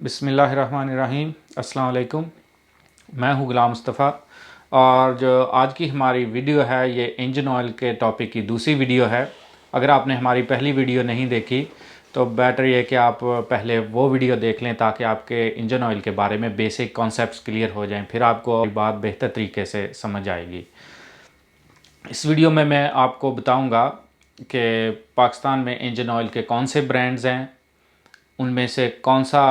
बिस्मिल्लाहिर्रहमानिर्रहीम। अस्सलाम वालेकुम। मैं हूं गुलाम मुस्तफ़ा और जो आज की हमारी वीडियो है ये इंजन ऑयल के टॉपिक की दूसरी वीडियो है। अगर आपने हमारी पहली वीडियो नहीं देखी तो बेटर ये कि आप पहले वो वीडियो देख लें ताकि आपके इंजन ऑयल के बारे में बेसिक कॉन्सेप्ट्स क्लियर हो जाएं, फिर आपको बात बेहतर तरीके से समझ आएगी। इस वीडियो में मैं आपको बताऊंगा कि पाकिस्तान में इंजन ऑयल के कौन से ब्रांड्स हैं, उनमें से कौन सा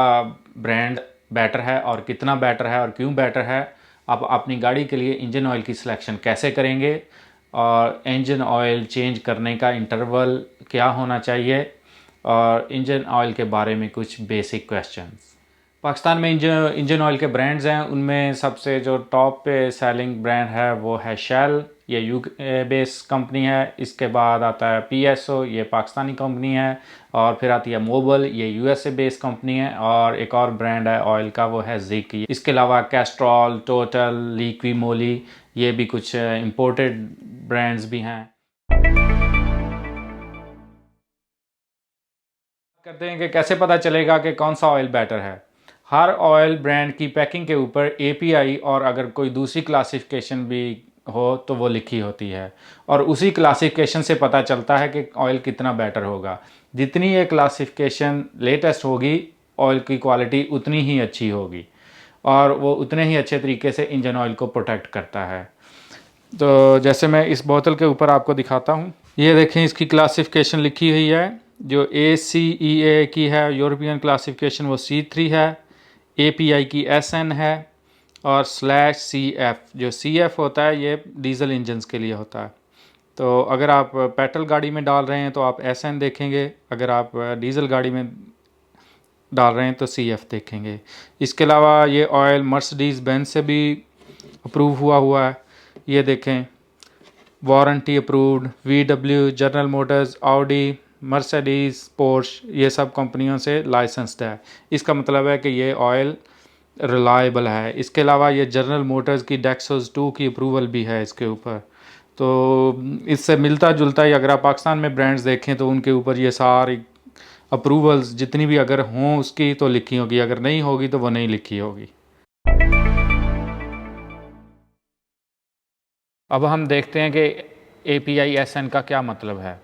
ब्रांड बेटर है और कितना बेटर है और क्यों बेटर है। आप अपनी गाड़ी के लिए इंजन ऑयल की सिलेक्शन कैसे करेंगे और इंजन ऑयल चेंज करने का इंटरवल क्या होना चाहिए और इंजन ऑयल के बारे में कुछ बेसिक क्वेश्चंस। पाकिस्तान में इंजन ऑयल के ब्रांड्स हैं, उनमें सबसे जो टॉप पे सेलिंग ब्रांड है वो है शेल, ये यूके बेस कंपनी है। इसके बाद आता है पीएसओ, ये पाकिस्तानी कंपनी है। और फिर आती है मोबिल, ये यूएसए बेस कंपनी है। और एक और ब्रांड है ऑयल का, वो है जिक। इसके अलावा कैस्ट्रॉल, टोटल, लिक्वी मोली, ये भी कुछ इंपोर्टेड ब्रांड्स भी हैं। करते हैं कि कैसे पता चलेगा कि कौन सा ऑयल बेटर है। हर ऑयल ब्रांड की पैकिंग के ऊपर एपीआई और अगर कोई दूसरी क्लासिफिकेशन भी हो तो वो लिखी होती है और उसी क्लासिफिकेशन से पता चलता है कि ऑयल कितना बेटर होगा। जितनी ये क्लासिफिकेशन लेटेस्ट होगी ऑयल की क्वालिटी उतनी ही अच्छी होगी और वो उतने ही अच्छे तरीके से इंजन ऑयल को प्रोटेक्ट करता है। तो जैसे मैं इस बोतल के ऊपर आपको दिखाता हूँ, ये देखें इसकी क्लासिफिकेशन लिखी हुई है। जो ACEA की है यूरोपियन क्लासिफिकेशन वो C3 है, API की SN है और /CF। जो CF होता है ये डीजल इंजन्स के लिए होता है। तो अगर आप पेट्रोल गाड़ी में डाल रहे हैं तो आप SN देखेंगे, अगर आप डीजल गाड़ी में डाल रहे हैं तो CF देखेंगे। इसके अलावा ये ऑयल मर्सिडीज़ बेंज से भी अप्रूव हुआ है। ये देखें, warranty approved, VW, general Motors, Audi, Mercedes, Porsche, ये सब कंपनियों से लाइसेंस्ड है। इसका मतलब है कि ये ऑयल रिलायबल है। इसके अलावा ये जनरल मोटर्स की डेक्सोस 2 की अप्रूवल भी है इसके ऊपर। तो इससे मिलता जुलता ही अगर आप पाकिस्तान में ब्रांड्स देखें तो उनके ऊपर ये सारी अप्रूवल्स जितनी भी अगर हों उसकी तो लिखी होगी, अगर नहीं होगी तो वो नहीं लिखी होगी। अब हम देखते हैं कि API SN का क्या मतलब है।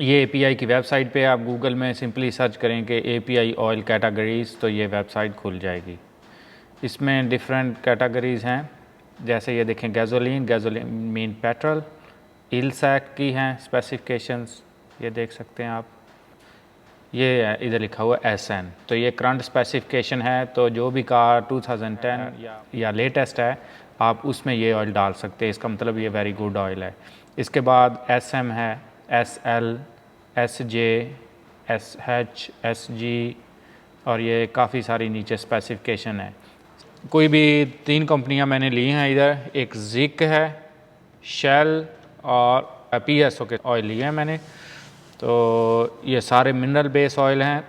ये API की वेबसाइट पे आप गूगल में सिंपली सर्च करें कि API ऑयल कैटेगरीज़ तो ये वेबसाइट खुल जाएगी। इसमें डिफरेंट कैटेगरीज़ हैं, जैसे ये देखें गैसोलीन मीन पेट्रोल, इलसैक की हैं स्पेसिफिकेशंस, ये देख सकते हैं आप। ये इधर लिखा हुआ SN, तो ये करंट स्पेसिफिकेशन है। तो जो भी कार 2010 या लेटेस्ट है आप उसमें ये ऑयल डाल सकते हैं, इसका मतलब ये वेरी गुड ऑयल है। इसके बाद SM है, SL, SJ, SH, SG और ये काफ़ी सारी नीचे स्पेसिफिकेशन है। कोई भी 3 कंपनियां मैंने ली हैं इधर, एक जिक है, शेल और PSO के ऑयल लिए हैं मैंने। तो ये सारे मिनरल बेस ऑयल हैं।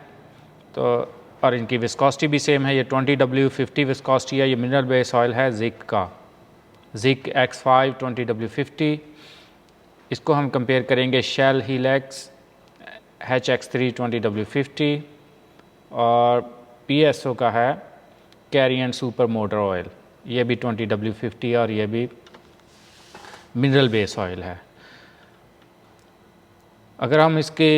तो और इनकी विस्कोसिटी भी सेम है, ये 20W50 विस्कोसिटी है। ये मिनरल बेस ऑयल है जिक का, जिक X5 20W50। इसको हम कंपेयर करेंगे शेल हीलेक्स HX3 20W50 और PSO का है कैरियन सुपर मोटर ऑयल, ये भी 20W50 और ये भी मिनरल बेस ऑयल है। अगर हम इसके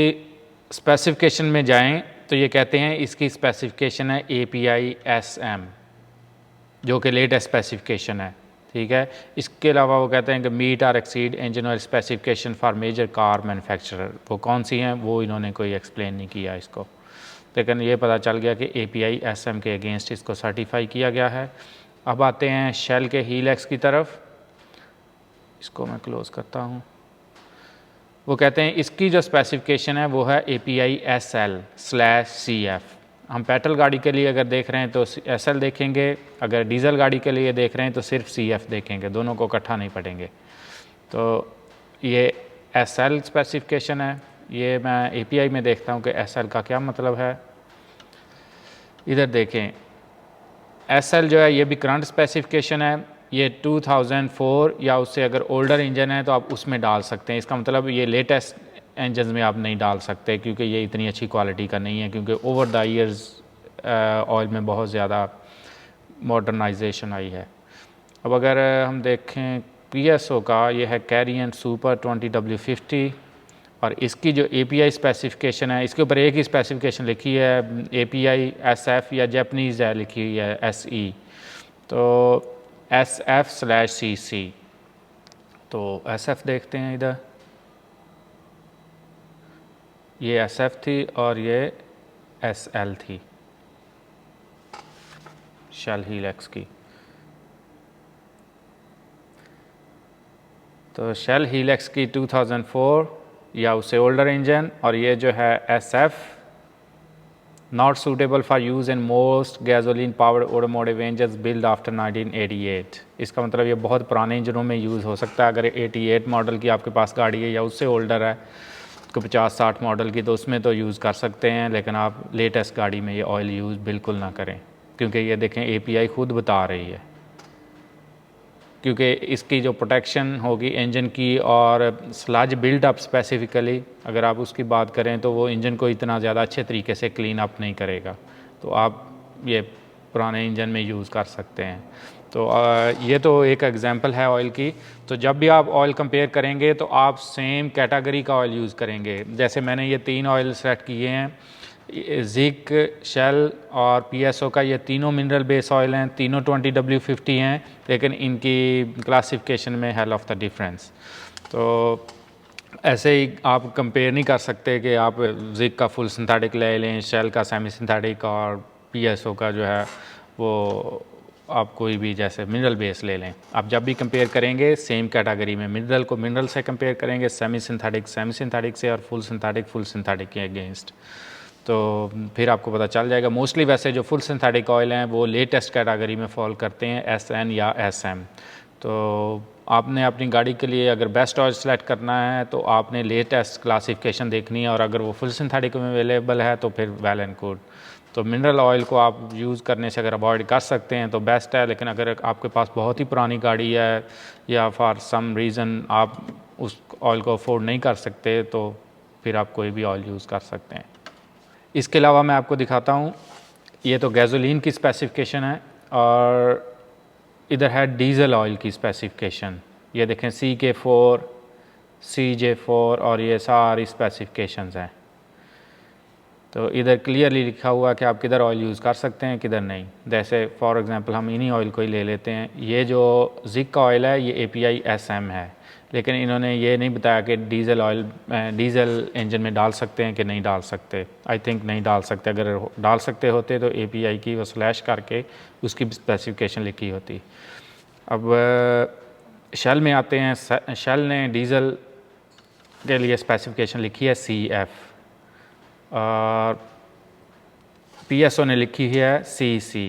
स्पेसिफिकेशन में जाएं तो ये कहते हैं इसकी स्पेसिफिकेशन है API SM, जो कि लेटेस्ट स्पेसिफिकेशन है, ठीक है। इसके अलावा वो कहते हैं कि meet or exceed engine oil specification for major car manufacturer. वो कौन सी हैं वो इन्होंने कोई एक्सप्लेन नहीं किया इसको, लेकिन ये पता चल गया कि API SM के अगेंस्ट इसको सर्टिफाई किया गया है। अब आते हैं शेल के हीलेक्स की तरफ, इसको मैं क्लोज़ करता हूँ। वो कहते हैं इसकी जो स्पेसिफिकेशन है वो है API SL/CF। हम पेट्रोल गाड़ी के लिए अगर देख रहे हैं तो SL देखेंगे, अगर डीजल गाड़ी के लिए देख रहे हैं तो सिर्फ CF देखेंगे, दोनों को इकट्ठा नहीं पढ़ेंगे। तो ये SL स्पेसिफिकेशन है। ये मैं API में देखता हूँ कि SL का क्या मतलब है। इधर देखें, SL जो है ये भी करंट स्पेसिफिकेशन है। ये 2004 या उससे अगर ओल्डर इंजन है तो आप उसमें डाल सकते हैं। इसका मतलब ये लेटेस्ट इंजन में आप नहीं डाल सकते क्योंकि ये इतनी अच्छी क्वालिटी का नहीं है, क्योंकि ओवर द ईयर्स ऑयल में बहुत ज़्यादा मॉडर्नाइजेशन आई है। अब अगर हम देखें PSO का, ये है कैरियन सुपर 20W50 और इसकी जो API स्पेसिफिकेशन है, इसके ऊपर एक ही स्पेसिफिकेशन लिखी है, API SF या जैपनीज़ है लिखी हुई है SE, तो SF/CC। तो SF देखते हैं इधर, ये SF थी और ये SL थी, शेल हीलेक्स की। तो शेल हीलेक्स की 2004 या उससे ओल्डर इंजन, और ये जो है SF, not suitable for use in most gasoline powered automotive engines build after 1988। इसका मतलब ये बहुत पुराने इंजनों में यूज़ हो सकता है। अगर 88 मॉडल की आपके पास गाड़ी है या उससे ओल्डर है, तो 50-60 मॉडल की, तो उसमें तो यूज़ कर सकते हैं, लेकिन आप लेटेस्ट गाड़ी में ये ऑयल यूज़ बिल्कुल ना करें, क्योंकि ये देखें API खुद बता रही है, क्योंकि इसकी जो प्रोटेक्शन होगी इंजन की और स्लज बिल्डअप स्पेसिफिकली अगर आप उसकी बात करें, तो वो इंजन को इतना ज़्यादा अच्छे तरीके से क्लीन अप नहीं करेगा, तो आप ये पुराने इंजन में यूज़ कर सकते हैं। तो ये तो एक एग्जांपल है ऑयल की। तो जब भी आप ऑयल कंपेयर करेंगे तो आप सेम कैटेगरी का ऑयल यूज़ करेंगे। जैसे मैंने ये 3 ऑयल सेलेक्ट किए हैं, जिक, शेल और PSO का, ये तीनों मिनरल बेस ऑयल हैं, तीनों 20W50 हैं, लेकिन इनकी क्लासिफिकेशन में हेल ऑफ द डिफरेंस। तो ऐसे ही आप कंपेयर नहीं कर सकते कि आप जिक का फुल सिंथेटिक ले लें, शेल का सेमी सिंथेटिक, और PSO का जो है वो आप कोई भी जैसे मिनरल बेस ले लें। आप जब भी कंपेयर करेंगे सेम कैटेगरी में, मिनरल को मिनरल से कंपेयर करेंगे, सेमी सिंथेटिक से, और फुल सिंथेटिक के अगेंस्ट, तो फिर आपको पता चल जाएगा। मोस्टली वैसे जो फुल सिंथेटिक ऑयल हैं वो लेटेस्ट कैटेगरी में फॉल करते हैं, SN या SM। तो आपने अपनी गाड़ी के लिए अगर बेस्ट ऑयल सेलेक्ट करना है तो आपने लेटेस्ट क्लासिफिकेशन देखनी है, और अगर वो फुल सिंथेटिक में अवेलेबल है तो फिर वेल एंड गुड। तो मिनरल ऑयल को आप यूज़ करने से अगर अवॉइड कर सकते हैं तो बेस्ट है, लेकिन अगर आपके पास बहुत ही पुरानी गाड़ी है या फॉर सम रीज़न आप उस ऑयल को अफोर्ड नहीं कर सकते, तो फिर आप कोई भी ऑयल यूज़ कर सकते हैं। इसके अलावा मैं आपको दिखाता हूँ, ये तो गैसोलीन की स्पेसिफिकेशन है, और इधर है डीज़ल ऑयल की स्पेसिफिकेशन। ये देखें CK4, CJ4 और ये सारी स्पेसिफिकेशंस हैं। तो इधर क्लियरली लिखा हुआ है कि आप किधर ऑयल यूज़ कर सकते हैं, किधर नहीं। जैसे फॉर एग्जांपल हम इन्हीं ऑयल को ही ले लेते हैं। ये जो जिक का ऑयल है ये API SM है, लेकिन इन्होंने ये नहीं बताया कि डीज़ल इंजन में डाल सकते हैं कि नहीं डाल सकते। आई थिंक नहीं डाल सकते। अगर डाल सकते होते तो API की वो स्लैश करके उसकी स्पेसिफिकेशन लिखी होती। अब शेल में आते हैं। शेल ने डीज़ल के लिए स्पेसिफिकेशन लिखी है CF, और PSO ने लिखी है CC।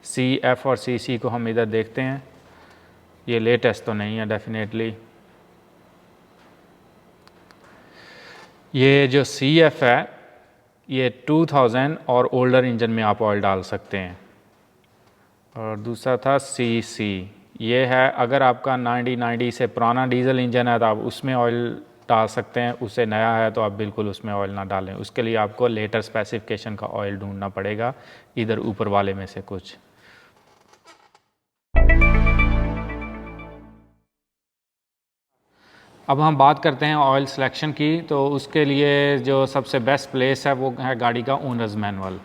CF और CC को हम इधर देखते हैं, ये लेटेस्ट तो नहीं है डेफिनेटली। ये जो CF है ये 2000 और ओल्डर इंजन में आप ऑयल डाल सकते हैं, और दूसरा था CC, ये है अगर आपका 1990 से पुराना डीजल इंजन है तो आप उसमें ऑयल डाल सकते हैं, उससे नया है तो आप बिल्कुल उसमें ऑयल ना डालें। उसके लिए आपको लेटर स्पेसिफिकेशन का ऑयल ढूंढना पड़ेगा, इधर ऊपर वाले में से कुछ। अब हम बात करते हैं ऑयल सिलेक्शन की। तो उसके लिए जो सबसे बेस्ट प्लेस है वो है गाड़ी का ओनर्स मैनुअल।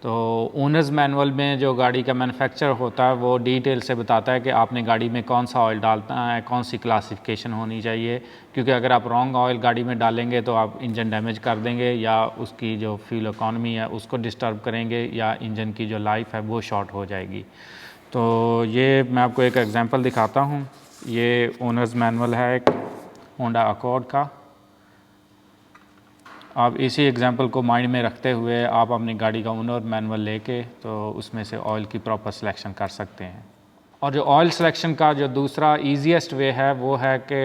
तो ओनर्स मैनुअल में जो गाड़ी का मैन्युफैक्चर होता है वो डिटेल से बताता है कि आपने गाड़ी में कौन सा ऑयल डालना है, कौन सी क्लासिफिकेशन होनी चाहिए, क्योंकि अगर आप रॉन्ग ऑयल गाड़ी में डालेंगे तो आप इंजन डैमेज कर देंगे, या उसकी जो फ्यूल इकॉनमी है उसको डिस्टर्ब करेंगे, या इंजन की जो लाइफ है वो शॉर्ट हो जाएगी। तो ये मैं आपको एक एग्जांपल दिखाता हूँ। ये ओनर्स मैनुअल है एक होंडा अकॉर्ड का। आप इसी एग्जांपल को माइंड में रखते हुए आप अपनी गाड़ी का ओनर मैनुअल लेके तो उसमें से ऑयल की प्रॉपर सिलेक्शन कर सकते हैं। और जो ऑयल सिलेक्शन का जो दूसरा ईजीएस्ट वे है वो है कि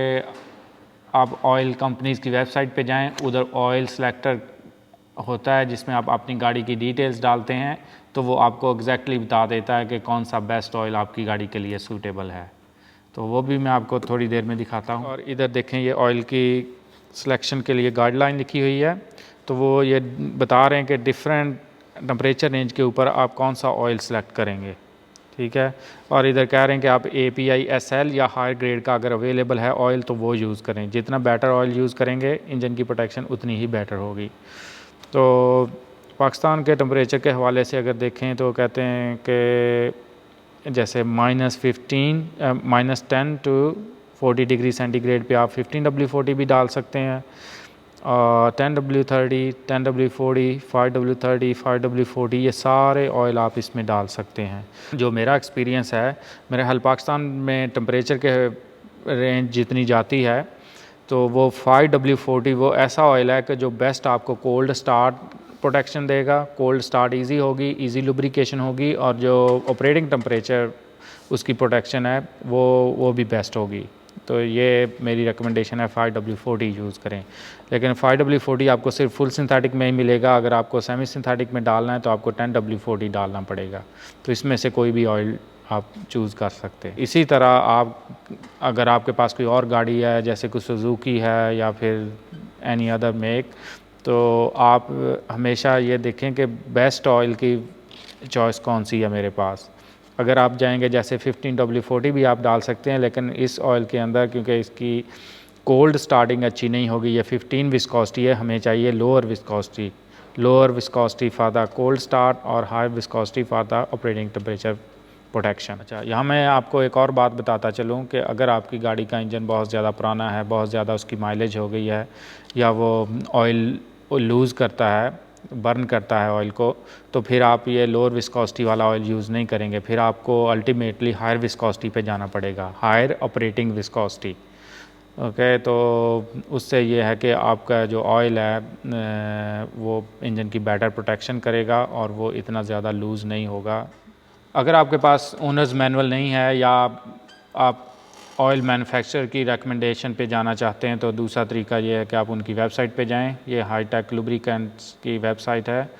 आप ऑयल कंपनीज़ की वेबसाइट पे जाएं, उधर ऑयल सिलेक्टर होता है जिसमें आप अपनी गाड़ी की डिटेल्स डालते हैं, तो वो आपको एग्जैक्टली बता देता है कि कौन सा बेस्ट ऑयल आपकी गाड़ी के लिए सूटेबल है। तो वो भी मैं आपको थोड़ी देर में दिखाता हूँ। और इधर देखें ये ऑयल की सिलेक्शन के लिए गाइडलाइन लिखी हुई है। तो वो ये बता रहे हैं कि डिफरेंट टेम्परेचर रेंज के ऊपर आप कौन सा ऑयल सेलेक्ट करेंगे, ठीक है। और इधर कह रहे हैं कि आप API SL या हाई ग्रेड का अगर अवेलेबल है ऑयल तो वो यूज़ करें। जितना बेटर ऑयल यूज़ करेंगे इंजन की प्रोटेक्शन उतनी ही बेटर होगी। तो पाकिस्तान के टेम्परेचर के हवाले से अगर देखें तो कहते हैं कि जैसे -15 -10 टू 40 डिग्री सेंटीग्रेड पे आप 15W40 भी डाल सकते हैं, और 10W30, 10W40, 5W30, 5W40 ये सारे ऑयल आप इसमें डाल सकते हैं। जो मेरा एक्सपीरियंस है, मेरे हाल पाकिस्तान में टेम्परेचर के रेंज जितनी जाती है तो वो 5W40 वो ऐसा ऑयल है कि जो बेस्ट आपको कोल्ड स्टार्ट प्रोटेक्शन देगा, कोल्ड स्टार्ट इजी होगी, इजी लुब्रिकेशन होगी, और जो ऑपरेटिंग टेम्परेचर उसकी प्रोटेक्शन है वो भी बेस्ट होगी। तो ये मेरी रिकमेंडेशन है 5W40 यूज़ करें। लेकिन 5W40 आपको सिर्फ फुल सिंथेटिक में ही मिलेगा, अगर आपको सेमी सिंथेटिक में डालना है तो आपको 10W40 डालना पड़ेगा। तो इसमें से कोई भी ऑयल आप चूज़ कर सकते हैं। इसी तरह आप अगर आपके पास कोई और गाड़ी है जैसे कोई सुजुकी है या फिर एनी अदर मेक, तो आप हमेशा ये देखें कि बेस्ट ऑयल की चॉइस कौन सी है मेरे पास। अगर आप जाएंगे जैसे 15W40 भी आप डाल सकते हैं, लेकिन इस ऑयल के अंदर क्योंकि इसकी कोल्ड स्टार्टिंग अच्छी नहीं होगी, ये 15 विस्कोसिटी है, हमें चाहिए lower viscosity for the cold start और high viscosity for the operating temperature protection. अच्छा, यहाँ मैं आपको एक और बात बताता चलूँ कि अगर आपकी गाड़ी का इंजन बहुत ज़्यादा पुराना है, बहुत ज़्यादा उसकी माइलेज हो गई है, या वो ऑयल लूज़ करता है, बर्न करता है ऑयल को, तो फिर आप ये लोअर विस्कोसिटी वाला ऑयल यूज़ नहीं करेंगे, फिर आपको अल्टीमेटली हायर विस्कोसिटी पे जाना पड़ेगा, हायर ऑपरेटिंग विस्कोसिटी। ओके, तो उससे ये है कि आपका जो ऑयल है वो इंजन की बेटर प्रोटेक्शन करेगा और वो इतना ज़्यादा लूज़ नहीं होगा। अगर आपके पास ओनर्स मैनुअल नहीं है या आप ऑयल मैन्युफैक्चरर की रिकमेंडेशन पे जाना चाहते हैं, तो दूसरा तरीका ये है कि आप उनकी वेबसाइट पे जाएं। ये हाईटेक लुब्रिकेंट्स की वेबसाइट है।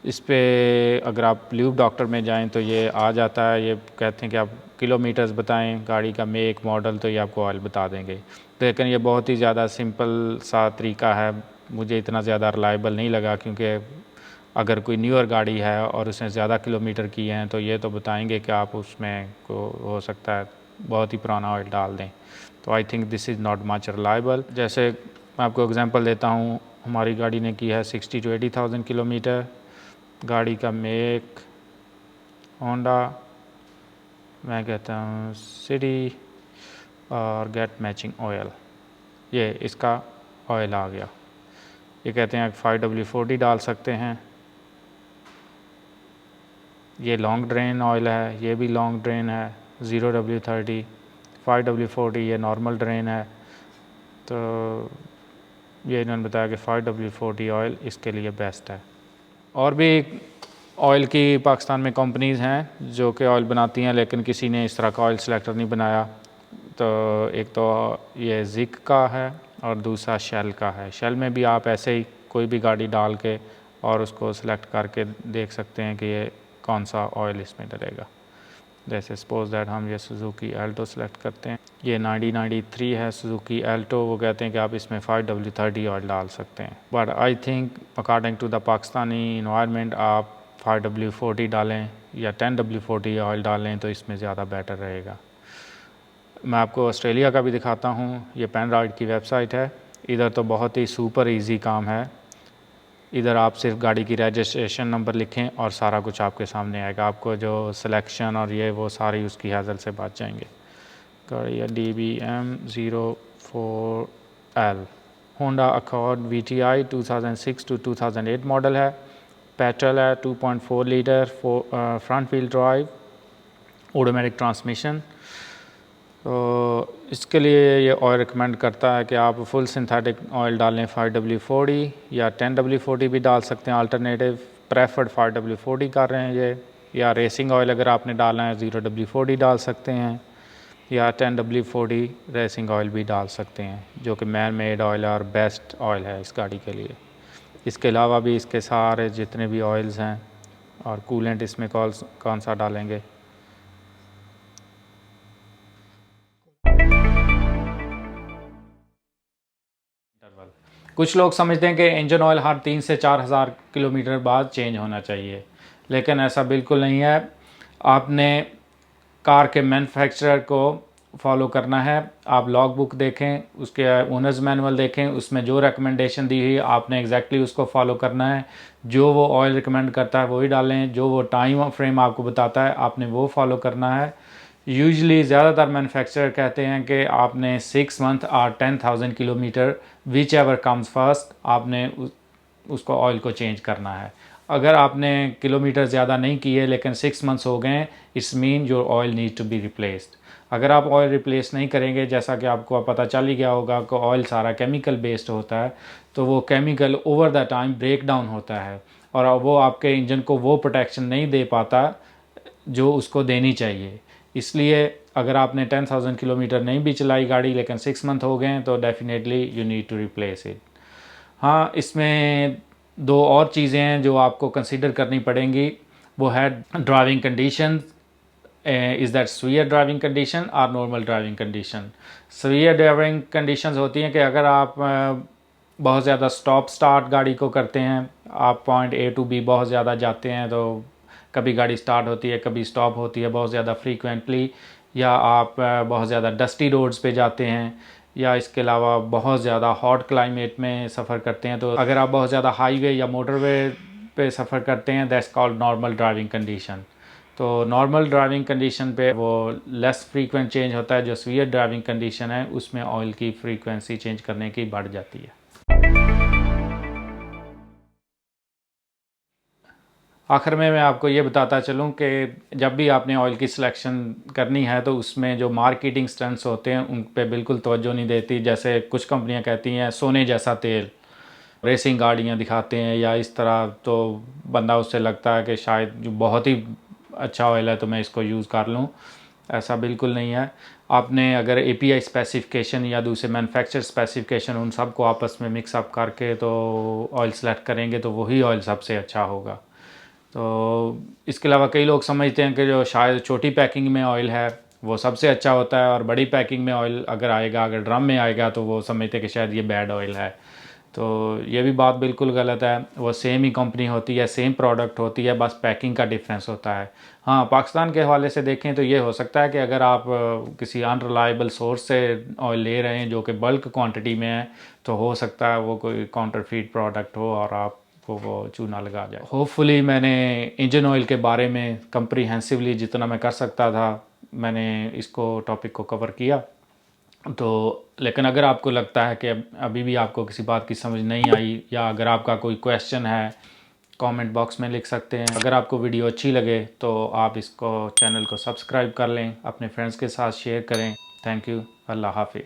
इस पे अगर आप ल्यूब डॉक्टर में जाएं तो ये आ जाता है। ये कहते हैं कि आप किलोमीटर्स बताएं, गाड़ी का मेक मॉडल, तो ये आपको ऑयल बता देंगे। लेकिन ये बहुत ही ज़्यादा सिंपल सा तरीका है, मुझे इतना ज़्यादा रिलायबल नहीं लगा, क्योंकि अगर कोई न्यूअर गाड़ी है और उसने ज़्यादा किलोमीटर किए हैं तो ये तो बताएंगे कि आप उसमें को हो सकता है बहुत ही पुराना ऑयल डाल दें। तो I think this is not much reliable. जैसे मैं आपको एग्जांपल देता हूँ, हमारी गाड़ी ने की है 60 to 80,000 किलोमीटर। गाड़ी का मेक होंडा, मैं कहता हूँ सिटी, और गेट मैचिंग ऑयल, ये इसका ऑयल आ गया। ये कहते हैं 5W40 डाल सकते हैं। ये लॉन्ग ड्रेन ऑयल है, ये भी लॉन्ग ड्रेन है, 0W30, 5W40 ये नॉर्मल ड्रेन है। तो ये इन्होंने बताया कि 5W40 ऑयल इसके लिए बेस्ट है। और भी ऑयल की पाकिस्तान में कंपनीज़ हैं जो कि ऑयल बनाती हैं, लेकिन किसी ने इस तरह का ऑयल सेलेक्टर नहीं बनाया। तो एक तो ये जिक का है और दूसरा शेल का है। शेल में भी आप ऐसे ही कोई भी गाड़ी डाल के और उसको सिलेक्ट करके देख सकते हैं कि ये कौन सा ऑयल इसमें डलेगा। जैसे सपोज दैट हम ये सुजुकी एल्टो सेलेक्ट करते हैं, ये 1993 है सुजुकी एल्टो। वो कहते हैं कि आप इसमें 5W30 ऑयल डाल सकते हैं, but I think according to the Pakistani environment आप 5W40 डालें या 10W40 ऑयल डालें तो इसमें ज़्यादा बेटर रहेगा। मैं आपको ऑस्ट्रेलिया का भी दिखाता हूँ। ये पेनराइड की वेबसाइट है। इधर तो बहुत ही सुपर इजी काम है। इधर आप सिर्फ गाड़ी की रजिस्ट्रेशन नंबर लिखें और सारा कुछ आपके सामने आएगा। आपको जो सिलेक्शन और ये वो सारी उसकी हैजल से बच जाएंगे। गाड़ी है DBM04L, Honda accord VTI 2006 to 2008 model है। पेट्रोल है, 2.4 litre, front wheel drive, automatic transmission. तो इसके लिए ये ऑयल रिकमेंड करता है कि आप फुल सिंथेटिक ऑयल डालें 5W40 या 10W40 भी डाल सकते हैं। अल्टरनेटिव प्रेफर्ड 5W40 कर रहे हैं ये, या रेसिंग ऑयल अगर आपने डालना है 0W40 डाल सकते हैं, या 10W40 रेसिंग ऑयल भी डाल सकते हैं, जो कि मैन मेड ऑयल और बेस्ट ऑयल है इस गाड़ी के लिए। इसके अलावा भी इसके सारे जितने भी ऑयल्स हैं और कूलेंट इसमें कौन सा डालेंगे। कुछ लोग समझते हैं कि इंजन ऑयल हर 3 से 4 हज़ार किलोमीटर बाद चेंज होना चाहिए, लेकिन ऐसा बिल्कुल नहीं है। आपने कार के मैन्युफैक्चरर को फॉलो करना है। आप लॉग बुक देखें, उसके ओनर्स मैनुअल देखें, उसमें जो रिकमेंडेशन दी हुई आपने एग्जैक्टली उसको फॉलो करना है। जो वो ऑयल रिकमेंड करता है वही डालें, जो वो टाइम फ्रेम आपको बताता है आपने वो फॉलो करना है। यूजली ज़्यादातर मैन्युफैक्चरर कहते हैं कि आपने 6 मंथ और 10,000 kilometre which ever comes first आपने उसको ऑयल को चेंज करना है। अगर आपने किलोमीटर ज़्यादा नहीं किए लेकिन 6 मंथ्स हो गए, it's mean your oil need to be replaced. अगर आप ऑयल रिप्लेस नहीं करेंगे, जैसा कि आपको पता चल ही गया होगा कि ऑयल सारा केमिकल बेस्ड होता है, तो वो chemical over the time break down होता है और वो आपके इंजन को वो प्रोटेक्शन नहीं दे पाता जो उसको देनी चाहिए। इसलिए अगर आपने 10,000 किलोमीटर नहीं भी चलाई गाड़ी लेकिन 6 मंथ हो गए तो definitely you need to replace it. हाँ, इसमें दो और चीज़ें हैं जो आपको कंसीडर करनी पड़ेंगी। वो है driving condition, is that severe driving condition और normal driving condition. Severe driving conditions होती हैं कि अगर आप बहुत ज़्यादा स्टॉप स्टार्ट गाड़ी को करते हैं, आप पॉइंट A to B बहुत ज़्यादा जाते हैं, तो कभी गाड़ी स्टार्ट होती है कभी स्टॉप होती है बहुत ज़्यादा फ्रीक्वेंटली, या आप बहुत ज़्यादा डस्टी रोड्स पे जाते हैं, या इसके अलावा बहुत ज़्यादा हॉट क्लाइमेट में सफ़र करते हैं। तो अगर आप बहुत ज़्यादा हाईवे या मोटरवे पे सफ़र करते हैं, that's called normal driving condition. तो नॉर्मल ड्राइविंग कंडीशन पे वो लेस फ्रीक्वेंट चेंज होता है। जो सीवियर ड्राइविंग कंडीशन है उसमें ऑयल की फ्रीक्वेंसी चेंज करने की बढ़ जाती है। आखिर में मैं आपको ये बताता चलूँ कि जब भी आपने ऑयल की सिलेक्शन करनी है तो उसमें जो मार्केटिंग स्टंट्स होते हैं उन पे बिल्कुल तवज्जो नहीं देती। जैसे कुछ कंपनियां कहती हैं सोने जैसा तेल, रेसिंग गाड़ियां दिखाते हैं या इस तरह, तो बंदा उससे लगता है कि शायद जो बहुत ही अच्छा ऑयल है तो मैं इसको यूज़ कर लूँ। ऐसा बिल्कुल नहीं है। आपने अगर API स्पेसिफिकेशन या दूसरे मैन्युफैक्चर स्पेसिफिकेशन उन सब को आपस में मिक्सअप करके तो ऑयल सेलेक्ट करेंगे तो वही ऑयल सबसे अच्छा होगा। तो इसके अलावा कई लोग समझते हैं कि जो शायद छोटी पैकिंग में ऑयल है वो सबसे अच्छा होता है, और बड़ी पैकिंग में ऑयल अगर आएगा, अगर ड्रम में आएगा, तो वो समझते हैं कि शायद ये बैड ऑयल है। तो ये भी बात बिल्कुल गलत है। वो सेम ही कंपनी होती है, सेम प्रोडक्ट होती है, बस पैकिंग का डिफरेंस होता है। हाँ, पाकिस्तान के हवाले से देखें तो ये हो सकता है कि अगर आप किसी अनरिलायबल सोर्स से ऑयल ले रहे हैं जो कि बल्क क्वांटिटी में है, तो हो सकता है वो कोई काउंटरफीट प्रोडक्ट हो और आप को वो चूना लगा जाए। होपफुली मैंने इंजन ऑयल के बारे में कंप्रीहेंसिवली जितना मैं कर सकता था मैंने इसको टॉपिक को कवर किया। तो लेकिन अगर आपको लगता है कि अभी भी आपको किसी बात की समझ नहीं आई, या अगर आपका कोई क्वेश्चन है, कमेंट बॉक्स में लिख सकते हैं। अगर आपको वीडियो अच्छी लगे तो आप इसको चैनल को सब्सक्राइब कर लें, अपने फ्रेंड्स के साथ शेयर करें। Thank you. अल्लाह हाफिज़।